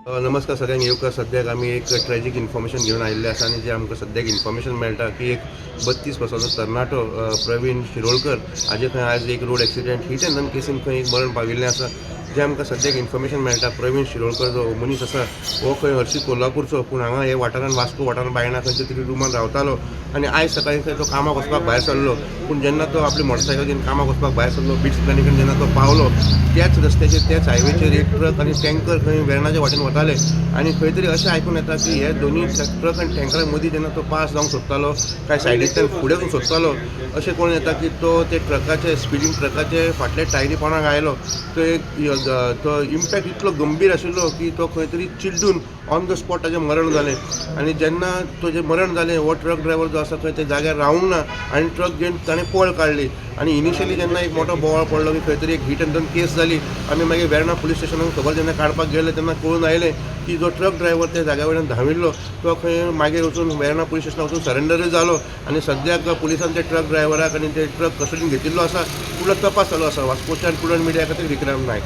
नमस्कार सगळ्यांक येवकार. सद्याक आमी एक ट्रॅजिक इन्फॉर्मेशन घेवन आयिल्ले आसा आनी जे आमकां सद्याक इन्फॉर्मेशन मेळटा की एक 32 वर्साचो तरणाटो प्रवीण शिरोडकर हाजे खंय आज एक road accident hit end run casein खंय एक मरण पाविल्लें आसा. जे आमकां सद्याक इन्फॉर्मेशन मेळटा प्रवीण शिरोडकर जो मनीस आसा हो खंय हरशी कोल्हापूरचो, पूण हांगा हे वाठारान वास्को वाठारान बायणा खंयच्या तरी रूमान रावतालो आनी आयज सकाळीं खंय तो कामाक वचपाक भायर सरलो. पूण जेन्ना तो आपली मोटरसायकल घेवन कामाक वचपाक भायर सरलो बिट्स प्लॅनिकन जेन्ना तो पावलो त्याच रस्त्याचेर त्याच हायवेचेर एक ट्रक आनी टँकर खंय वेर्णाच्या वाटेन वताले आनी खंय तरी अशें आयकून येता की हे दोनी ट्रक आनी टँकरा मदीं जेन्ना तो पास जावंक सोदतालो काय सायडींतल्यान फुडें वचूंक सोदतालो अशें कळून येता की तो ते ट्रकाचे स्पिडींग ट्रकाचे फाटले टायरी पोंदाक आयलो. तो इम्पॅक्ट इतलो गंभीर आशिल्लो की तो खंय तरी चिड्डून ऑन द स्पॉट ताचें मरण जालें. आनी जेन्ना ताचें मरण जालें हो ट्रक ड्रायव्हर जो आसा खंय ते जाग्यार रावूंक ना आनी ट्रक घेवन ताणें पळ काडली. आनी इनिशियली जेन्ना एक मोठो बोवाळ पडलो की खंय तरी एक हिट एंड रन केस जाली आमी मागीर वेर्णा पुलीस स्टेशनाक खबर जेन्ना काडपाक गेले तेन्ना कळून आयलें की जो ट्रक ड्रायव्हर त्या जाग्या वयल्यान धांविल्लो तो खंय मागीर वचून वेर्णा पुलीस स्टेशनाक वचून सरेंडरूय जालो. आनी सद्याक पुलिसान ते ट्रक ड्रायव्हराक आनी ते ट्रक कस्टडीन घेतिल्लो आसा. फुडलो तपास चालू आसा. वास्कोच्यान प्रुडंट मिडिया खातीर विक्रम नायक.